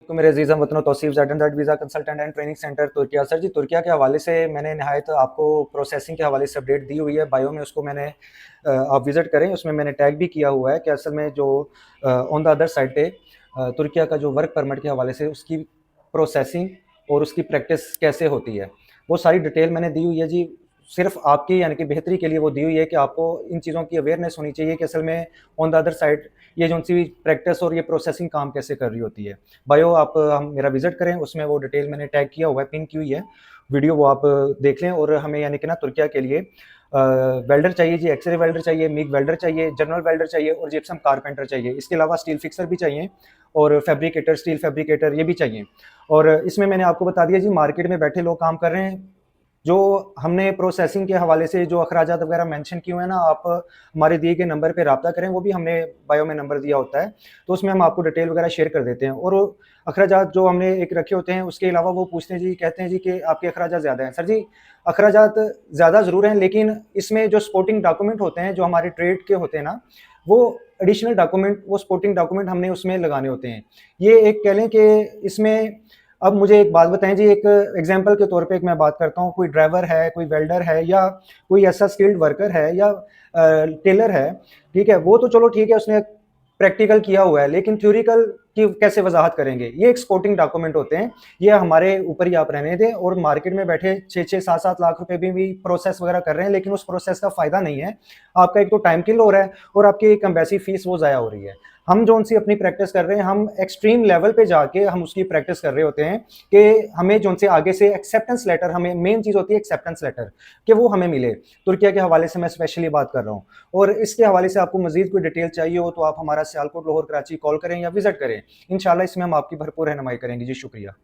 तो मेरे अजीज़ हमवतनों Tauseef Z visa consultant and training centre Turkiye. Sir ji, Turkiye के हवाले से मैंने नहायत आपको प्रोसेसिंग के हवाले से अपडेट दी हुई है, बायो में उसको मैंने आप विज़िट करें, उसमें मैंने टैग भी किया हुआ है कि असल में जो ऑन द अदर साइड पे तुर्किया का जो वर्क परमिट के हवाले से उसकी प्रोसेसिंग और उसकी प्रैक्टिस कैसे होती है, वो सारी डिटेल मैंने दी हुई है जी। सिर्फ़ आपकी यानी कि बेहतरी के लिए वो दी हुई है कि आपको इन चीज़ों की अवेयरनेस होनी चाहिए कि असल में ऑन द अदर साइड ये जो-सी प्रैक्टिस और ये प्रोसेसिंग काम कैसे कर रही होती है। बायो आप हम मेरा विज़िट करें, उसमें वो डिटेल मैंने टैग किया हुआ है, पिन की हुई है, वीडियो वो आप देख लें। और हमें यानी कि ना तुर्किया के लिए वेल्डर चाहिए जी, एक्स-रे वेल्डर चाहिए, मिग वेल्डर चाहिए, जनरल वेल्डर चाहिए और जिप्सम कारपेंटर चाहिए। इसके अलावा स्टील फिक्सर भी चाहिए और फैब्रिकेटर, स्टील फैब्रिकेटर ये भी चाहिए। और इसमें मैंने आपको बता दिया जी, मार्केट में बैठे लोग काम कर रहे हैं। जो हमने प्रोसेसिंग के हवाले से जो अखराजात वगैरह मेंशन किए हुए हैं ना, आप हमारे दिए गए नंबर पे राब्ता करें, वो भी हमने बायो में नंबर दिया होता है, तो उसमें हम आपको डिटेल वगैरह शेयर कर देते हैं। और अखराजात जो हमने एक रखे होते हैं, उसके अलावा वो पूछते हैं जी, कहते हैं जी कि आपके अखराजात ज़्यादा हैं। सर जी, अखराजात ज़्यादा ज़रूर हैं, लेकिन इसमें जो सपोर्टिंग डॉक्यूमेंट होते हैं, जो हमारे ट्रेड के होते हैं ना, वो एडिशनल डॉक्यूमेंट, वो सपोर्टिंग डॉक्यूमेंट हमने उसमें लगाने होते हैं। ये एक कह लें कि इसमें अब मुझे एक बात बताएँ जी, एक एग्ज़ाम्पल के तौर पे एक मैं बात करता हूँ, कोई ड्राइवर है, कोई वेल्डर है या कोई ऐसा स्किल्ड वर्कर है या टेलर है, ठीक है? वो तो चलो ठीक है, उसने प्रैक्टिकल किया हुआ है, लेकिन थ्योरिकल की कैसे वज़ाहत करेंगे? ये एक्सपोर्टिंग डॉक्यूमेंट होते हैं, ये हमारे ऊपर ही आप रहने दें। और मार्केट में बैठे 6-6, 7-7 लाख रुपए भी प्रोसेस वगैरह कर रहे हैं, लेकिन उस प्रोसेस का फ़ायदा नहीं है। आपका एक तो टाइम किल हो रहा है और आपकी एक एम्बेसी फ़ीस वो ज़ाया हो रही है। हम जौन-सी अपनी प्रैक्टिस कर रहे हैं, हम एक्सट्रीम लेवल पे जाके हम उसकी प्रैक्टिस कर रहे होते हैं कि हमें जौन-से आगे से एक्सेप्टेंस लेटर, हमें मेन चीज़ होती है एक्सेप्टेंस लेटर, कि वो हमें मिले। तुर्किया के हवाले से मैं स्पेशली बात कर रहा हूँ। और इसके हवाले से आपको मज़ीद कोई डिटेल चाहिए हो, तो आप हमारा सियालकोट, लाहौर, कराची कॉल करें या विज़िट करें। इंशाल्लाह इसमें हम आपकी भरपूर रहनुमाई करेंगे जी। शुक्रिया।